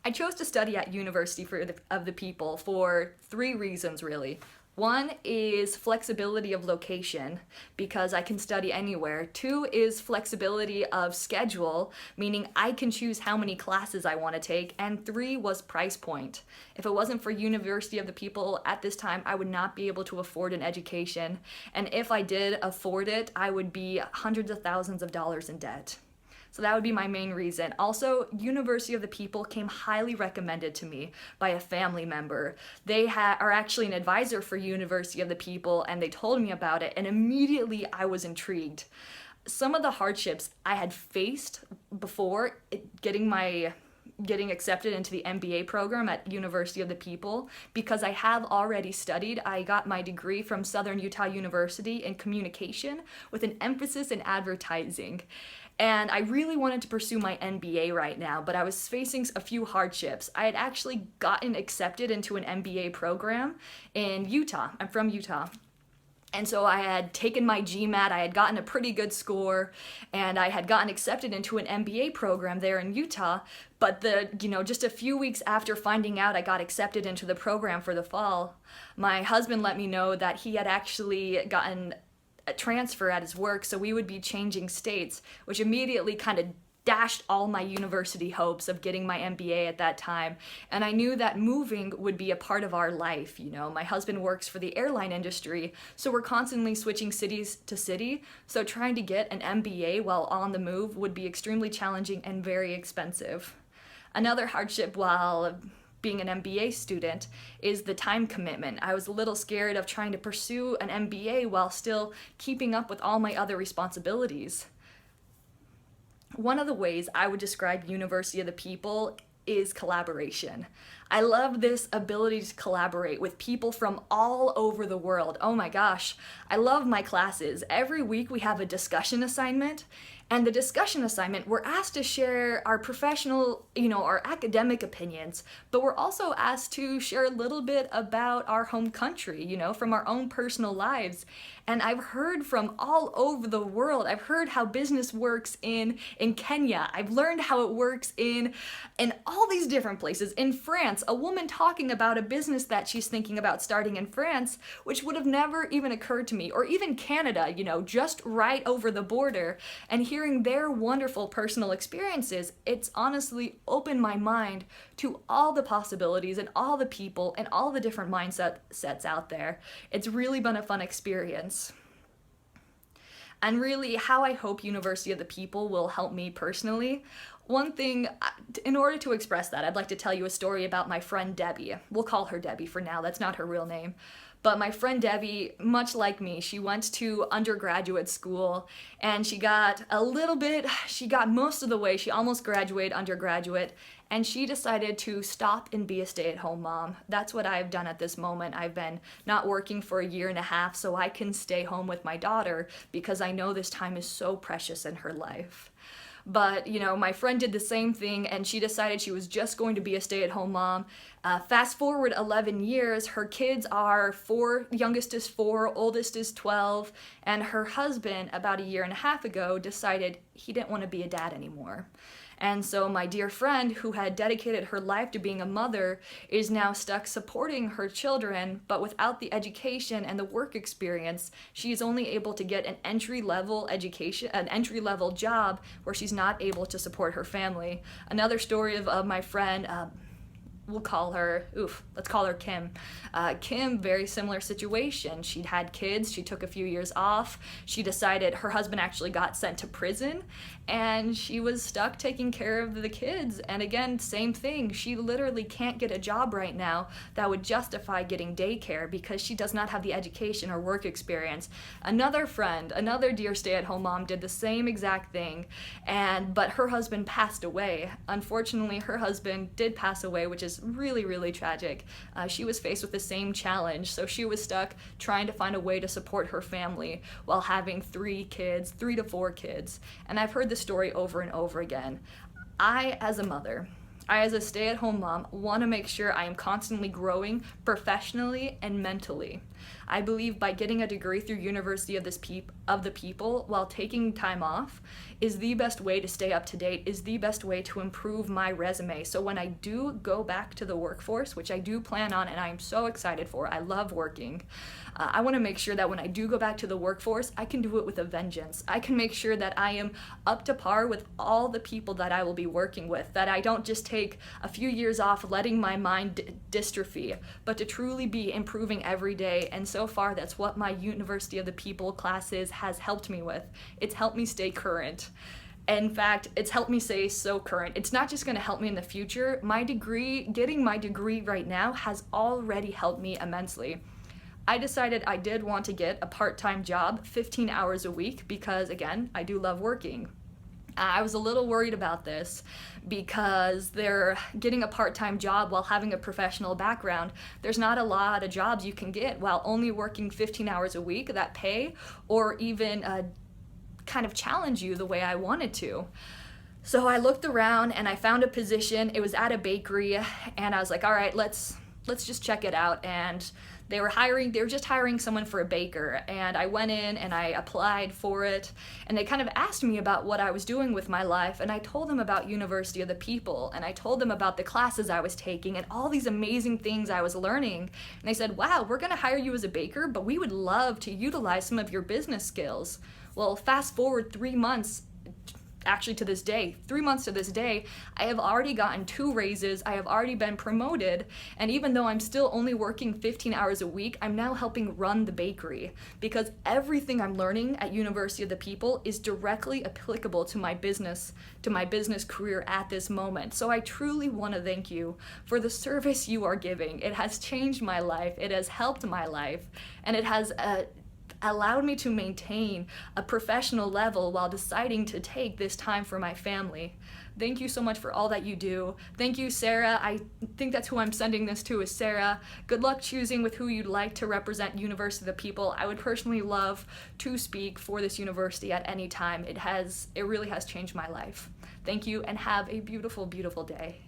I chose to study at University of the People for three reasons, really. One is flexibility of location, because I can study anywhere. Two is flexibility of schedule, meaning I can choose how many classes I want to take. And three was price point. If it wasn't for University of the People at this time, I would not be able to afford an education. And if I did afford it, I would be hundreds of thousands of dollars in debt. So that would be my main reason. Also, University of the People came highly recommended to me by a family member. They are actually an advisor for University of the People, and they told me about it, and immediately I was intrigued. Some of the hardships I had faced before getting accepted into the MBA program at University of the People, because I have already studied. I got my degree from Southern Utah University in communication with an emphasis in advertising. And I really wanted to pursue my MBA right now, but I was facing a few hardships. I had actually gotten accepted into an MBA program in Utah. I'm from Utah. And so I had taken my GMAT, I had gotten a pretty good score, and I had gotten accepted into an MBA program there in Utah. But just a few weeks after finding out I got accepted into the program for the fall, my husband let me know that he had actually gotten a transfer at his work, so we would be changing states, which immediately kind of dashed all my university hopes of getting my MBA at that time. And I knew that moving would be a part of our life. My husband works for the airline industry, so we're constantly switching cities to city. So trying to get an MBA while on the move would be extremely challenging and very expensive. Another hardship while being an MBA student is the time commitment. I was a little scared of trying to pursue an MBA while still keeping up with all my other responsibilities. One of the ways I would describe University of the People is collaboration. I love this ability to collaborate with people from all over the world. Oh my gosh, I love my classes. Every week we have a discussion assignment, and the discussion assignment, we're asked to share our professional, our academic opinions, but we're also asked to share a little bit about our home country, from our own personal lives. And I've heard from all over the world. I've heard how business works in Kenya. I've learned how it works in all these different places. In France, a woman talking about a business that she's thinking about starting in France, which would have never even occurred to me. Or even Canada, just right over the border. And hearing their wonderful personal experiences, it's honestly opened my mind to all the possibilities and all the people and all the different mindsets out there. It's really been a fun experience. And really, how I hope University of the People will help me personally. One thing, in order to express that, I'd like to tell you a story about my friend Debbie. We'll call her Debbie for now, that's not her real name. But my friend Debbie, much like me, she went to undergraduate school, and she got most of the way, she almost graduated undergraduate, and she decided to stop and be a stay-at-home mom. That's what I've done at this moment. I've been not working for a year and a half, so I can stay home with my daughter because I know this time is so precious in her life. But, my friend did the same thing, and she decided she was just going to be a stay-at-home mom. Fast forward 11 years, her kids are 4, youngest is 4, oldest is 12, and her husband, about a year and a half ago, decided he didn't want to be a dad anymore. And so my dear friend, who had dedicated her life to being a mother, is now stuck supporting her children, but without the education and the work experience, she is only able to get an entry-level education, an entry-level job where she's not able to support her family. Another story of my friend, let's call her Kim. Kim, very similar situation. She'd had kids, she took a few years off, she decided her husband actually got sent to prison, and she was stuck taking care of the kids. And again, same thing, she literally can't get a job right now that would justify getting daycare because she does not have the education or work experience. Another friend, another dear stay-at-home mom, did the same exact thing, but her husband passed away. Unfortunately, her husband did pass away, which is really, really tragic. She was faced with the same challenge, so she was stuck trying to find a way to support her family while having 3 to 4 kids. And I've heard this story over and over again. I, as a mother, as a stay-at-home mom, want to make sure I am constantly growing professionally and mentally. I believe by getting a degree through University of the People while taking time off is the best way to stay up to date, is the best way to improve my resume. So when I do go back to the workforce, which I do plan on and I am so excited for, I love working, I want to make sure that when I do go back to the workforce, I can do it with a vengeance. I can make sure that I am up to par with all the people that I will be working with, that I don't just take a few years off letting my mind dystrophy, but to truly be improving every day. And so far, that's what my University of the People classes has helped me with. It's helped me stay current. In fact, it's helped me stay so current. It's not just going to help me in the future. Getting my degree right now has already helped me immensely. I decided I did want to get a part-time job, 15 hours a week, because again, I do love working. I was a little worried about this because getting a part-time job while having a professional background, there's not a lot of jobs you can get while only working 15 hours a week that pay or even kind of challenge you the way I wanted to. So I looked around and I found a position. It was at a bakery and I was like, all right, let's just check it out. And they were just hiring someone for a baker, and I went in and I applied for it, and they kind of asked me about what I was doing with my life, and I told them about University of the People, and I told them about the classes I was taking and all these amazing things I was learning, and they said, wow, we're gonna hire you as a baker, but we would love to utilize some of your business skills. Well, fast forward 3 months, actually to this day, 3 months to this day, I have already gotten 2 raises, I have already been promoted, and even though I'm still only working 15 hours a week, I'm now helping run the bakery because everything I'm learning at University of the People is directly applicable to my business career at this moment. So I truly want to thank you for the service you are giving. It has changed my life, it has helped my life, and it has allowed me to maintain a professional level while deciding to take this time for my family. Thank you so much for all that you do. Thank you, Sarah. I think that's who I'm sending this to, is Sarah. Good luck choosing with who you'd like to represent University of the People. I would personally love to speak for this university at any time. It really has changed my life. Thank you and have a beautiful, beautiful day.